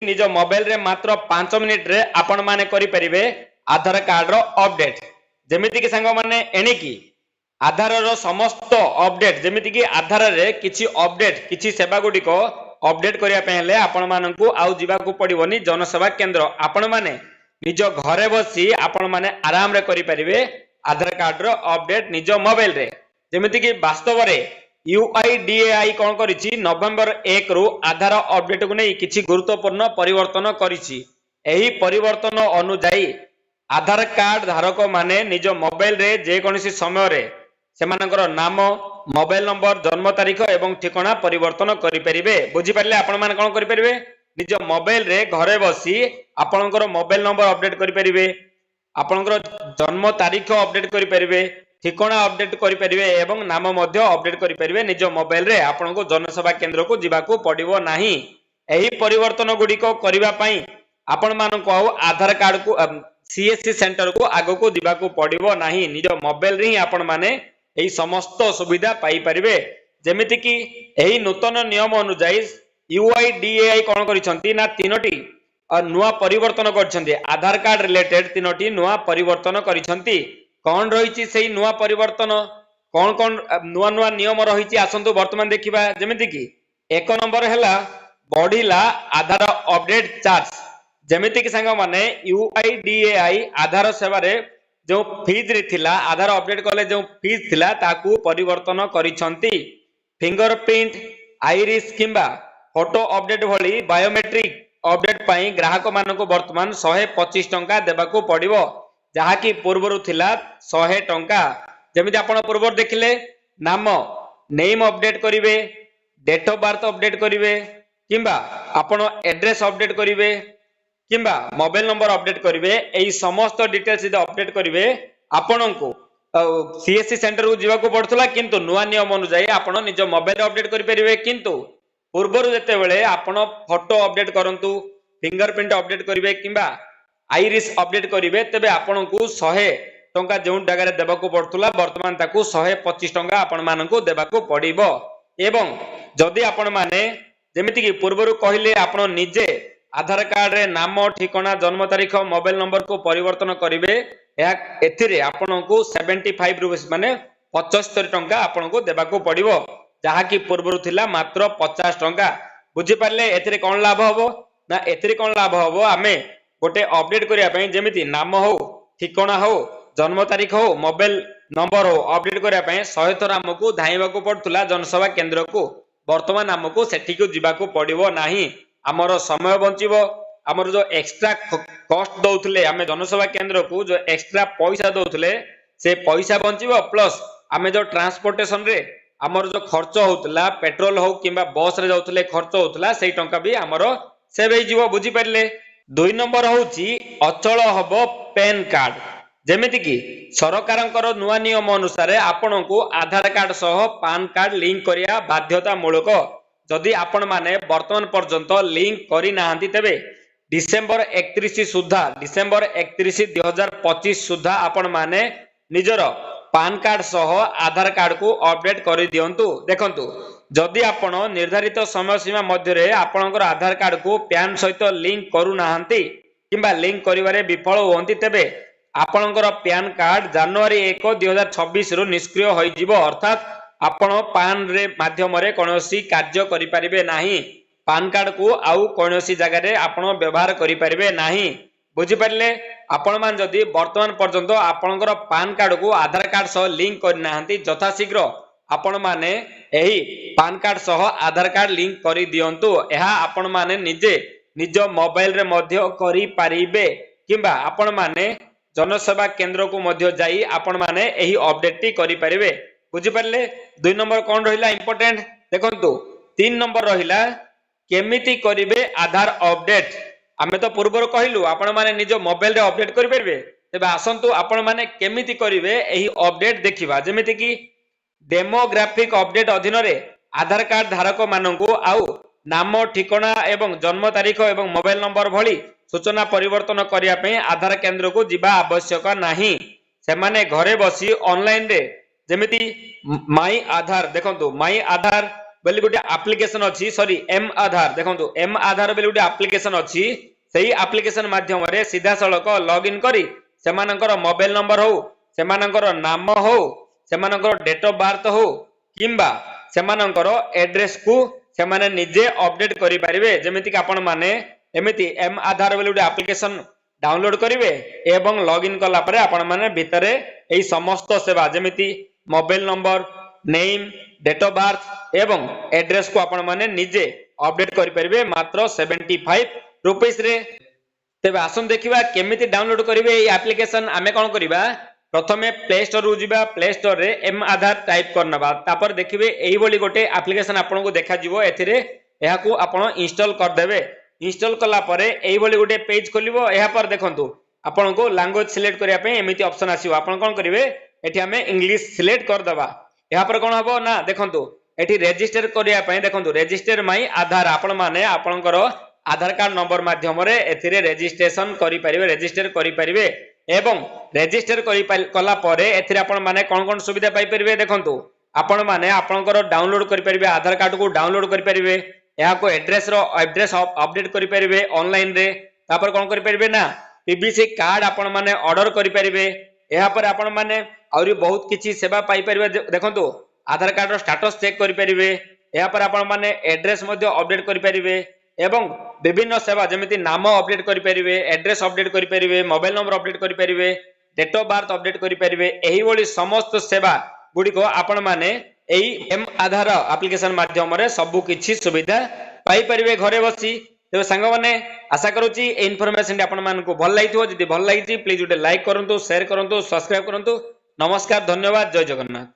निज मोबाइल रे मात्र 5 मिनिट रे आपण माने करि परिबे आधार कार्ड रो अपडेट जेमिति कि संग माने एणिकी आधार रो समस्त अपडेट जेमिति कि आधार रे किछि अपडेट किछि सेवा गुडी को अपडेट करिया पहले आपण माननकु आउ जीवा को पड़िबोनी जनसेवा केंद्र आपण माने निज घरे बसी आपण माने आराम रे करि परिबे आधार कार्ड रो अपडेट निज मोबाइल रे जेमिति कि वास्तव रे UIDAI कौन करिछि नवंबर 1 रु आधार अपडेट को नहीं किछि गुरुत्वपूर्ण परिवर्तन करिछि एही परिवर्तन अनुसार आधार कार्ड धारक माने निज मोबाइल रे जे कोनसी समय रे सेमानकर नाम मोबाइल नंबर जन्म तारीख एवं ठिकाना परिवर्तन करि परिबे बुझि परले आपण माने कोन करि परिबे निज मोबाइल रे घरे बसी आपनकर मोबाइल नंबर अपडेट करि परिबे आपनकर जन्म तारीख अपडेट करि परिबे ठिकाना अपडेट करि परिबे एवं नाम मध्य अपडेट करि परिबे निज मोबाइल रे आपनको जनसेवा केंद्र को जिबाको पड़िबो नाही एही परिवर्तन गुडी को करिबा पई आपण मानको आधार कार्ड को CSC सेंटर को आगो को जिबाको पड़िबो नाही निज मोबाइल रे ही आपण माने एही समस्त सुविधा पाई परिबे जेमिति कि एही नूतन नियम अनुसार UIDAI कोन करिसंती ना तीनोटी नुआ परिवर्तन करछंती आधार कार्ड रिलेटेड तीनोटी नुआ परिवर्तन करिसंती कौन रही से नुआ परिवर्तन कौन कौन नुआ नुआ नियम रही आसतु वर्तमान देखा जमीती कि एक नंबर है बढ़िला आधार अपडेट चार्ज जमीती कि सांग माने UIDAI आधार सेवा जो फीज थिला आधार अपडेट कले जो फीज थिला ताकू परिवर्तन करिसंती फिंगरप्रिंट आईरिस किंबा फोटो अपडेट भली बायोमेट्रिक अपडेट पाई ग्राहक मानक वर्तमान 125 टंका देबाकू पड़िबो जहाँकि पूर्वर थिला 100 टंका जमिति आपण पूर्वर देखिले नाम नेम अपडेट करिवे डेट ऑफ बर्थ अपडेट करिवे किंबा आपण एड्रेस अपडेट करिवे किंबा मोबाइल नंबर अपडेट करिवे एई समस्त डिटेल्स इद अपडेट करिवे आपणको CSC सेंटर को जीवा को पड़थला किंतु नुआ नियम अनुसार आपण निज मोबाइल अपडेट करि परिवे किंतु पूर्वर जते बेले आपण फोटो अपडेट करंतु फिंगरप्रिंट अपडेट करिवे किंबा आईरिस अपडेट करिवे तबे आपनकु 100 टंका जो जगह देबाकू पड़तुला वर्तमान ताकू 125 टंका आपण मानकु देबाकू पड़िबो एवं जदि आपण माने जेमिति कि पूर्वरु कहिले आपण निजे आधार कार्ड रे नाम ठिकाना जन्म तारीख मोबाइल नंबर को परिवर्तन करिवे एथिरे आपनकु 75 रुपीस माने 75 टंका आपनकु देबाकू पड़िबो जहा कि पूर्वरु थिला मात्र 50 टंका बुझि पारले एथिरे कोन लाभ होबो ना एथिरे कोन लाभ होबो आमे गोटे अपडेट करिया पई जेमिति नाम हो ठिकाना हो जन्म तारीख हो मोबाइल नंबर हो अपडेट करिया पई 100 थर हमकु धाइबाकू पड़तुला जनसेवा केंद्र को वर्तमान हमकु सेठी को जिबाकू पड़िबो नाही हमर समय बंचिबो हमर जो एक्स्ट्रा कॉस्ट दउथले हमें जनसेवा केंद्र को जो एक्स्ट्रा पैसा दउथले से पैसा बंचिबो प्लस हमें जो ट्रांसपोर्टेशन रे हमर जो खर्च होतला पेट्रोल हो किंबा बस रे जाउथले खर्च होतला सेही टंका भी हमर सेव हे जीवो बुझी परले 2 नंबर होची अचल हबो पैन कार्ड जेमिति कि सरकारंकर नुआ नियम अनुसार आपनकु आधार कार्ड सह पान कार्ड लिंक करिया बाध्यतामूलक जदि आपण माने वर्तमान पर्यंत लिंक करि नाहंती तबे डिसेंबर 31 सुधा डिसेंबर 31 2025 सुधा आपण माने निजर पान कार्ड सह आधार कार्ड को अपडेट करि दियंतु देखंतु जदि आपण निर्धारित समय सीमा मध्य रे आपनकर आधार कार्ड को पैन सहित लिंक करू नाहंती किंबा लिंक करिवारे विफल होंती तबे आपनकर पैन कार्ड जनवरी 1 2026 रु निष्क्रिय होई जिवो अर्थात आपण पान रे माध्यम रे कोनोसी कार्य करि परिबे नाही पान कार्ड को आउ कोनोसी जगह रे आपण व्यवहार करि परिबे नाही बुझी परले आपण मान जदि वर्तमान पर्यंत आपनकर पान कार्ड को आधार कार्ड सह लिंक करि नाहंती यथा शीघ्र आपण माने एही पान कार्ड सह आधार कार्ड लिंक करि दियंतु एहा आपण माने निजे निज मोबाइल रे मध्य करि परिबे किंबा आपण माने जनसेवा केंद्र को मध्य जाई आपण माने एही अपडेट टी करि परिबे बुझि परले 2 नंबर कोन रहिला इंपोर्टेंट देखंतु 3 नंबर रहिला केमिति करिवे आधार अपडेट आमे तो पूर्वर कहिलु आपण माने निज मोबाइल रे अपडेट करि परिबे तबे आसंतु आपण माने केमिति करिवे एही अपडेट देखिबा जेमिति कि डेमोग्राफिक अपडेट अधीन रे आधार कार्ड धारक माननकु आउ नाम ठिकाना एवं जन्म तारीख एवं मोबाइल नंबर भली सूचना परिवर्तन करिया पे आधार केंद्र को जिबा आवश्यक नाही से माने घरे बसी ऑनलाइन रे जेमिति माई आधार देखंतु माई आधार बोली गोटे एप्लिकेशन अच्छी सॉरी एम आधार देखो एम आधार बोली गोटे एप्लिकेशन अच्छी सही एप्लिकेशन माध्यम रे सीधा सड़क लॉग इन करी सेमानकर मोबाइल नंबर हो सेमानकर नाम हो सेमानकर डेट ऑफ बर्थ हो किंबा सेमानकर एड्रेस को सेमाने निजे अपडेट करि परिबे जेमिति कि आपण माने एमिति एम आधार बोली गोटे एप्लिकेशन डाउनलोड करिवे एवं लॉग इन कला परे आपण माने भितरे एई समस्त सेवा जेमिति mobile number name date of birth एवं एड्रेस को आपण माने निजे अपडेट करि परिबे मात्र 75 रुपीस रे। तेबे आसन देखिबा केमिति डाउनलोड करिवे एई एप्लिकेशन आमे कोन करिबा प्रथमे प्ले स्टोर रु जिबा प्ले स्टोर रे एम आधार टाइप करनबा तापर देखिबे एई बोली गोटे एप्लिकेशन आपन को देखा जिवो एथिरे एहा को आपण इंस्टॉल कर देबे इंस्टॉल कला परे एई बोली गोटे पेज खोलिबो एहा पर देखंतु आपन को लैंग्वेज सिलेक्ट करिया पे एमिति ऑप्शन आसीबो आपन कोन करिवे एठी हमें इंग्लिश सिलेक्ट कर दबा एहा पर कोन हबो ना देखंतु एठी रजिस्टर करिया पे देखंतु रजिस्टर माई आधार आपण माने आपनकर आधार कार्ड नंबर माध्यम रे एथिरे रजिस्ट्रेशन करि परिबे रजिस्टर करि परिबे एवं रजिस्टर कला परे एथिरे आपण माने कोन कोन सुविधा पाई परिबे देखंतु आपण माने आपनकर डाउनलोड करि परिबे आधार कार्ड को डाउनलोड करि परिबे एहा को एड्रेस अपडेट करि परिबे ऑनलाइन रे तापर कोन करि परिबे ना पीबीसी कार्ड आपण माने ऑर्डर करि परिबे एहा पर आपण माने औरी बहुत किछि सेवा पाई परिबे देखंतु आधार कार्ड रो स्टेटस चेक करि परिबे एहा पर आपण माने एड्रेस मध्ये अपडेट करि परिबे एवं विभिन्न सेवा जेमिति नाम अपडेट करि परिबे एड्रेस अपडेट करि परिबे मोबाइल नंबर अपडेट करि परिबे डेट ऑफ बर्थ अपडेट करि परिबे एही बोली समस्त सेवा गुडी को आपण माने एई एम आधार एप्लिकेशन माध्यम रे सब किछि सुविधा पाई परिबे घरे बसी। तेबे संग माने आशा करूची ए इन्फॉर्मेशन आपण मान को भल लागिथो जदि भल लागिची प्लीज उटे लाइक करंतु शेयर करंतु सब्सक्राइब करंतु। नमस्कार धन्यवाद जय जगन्नाथ।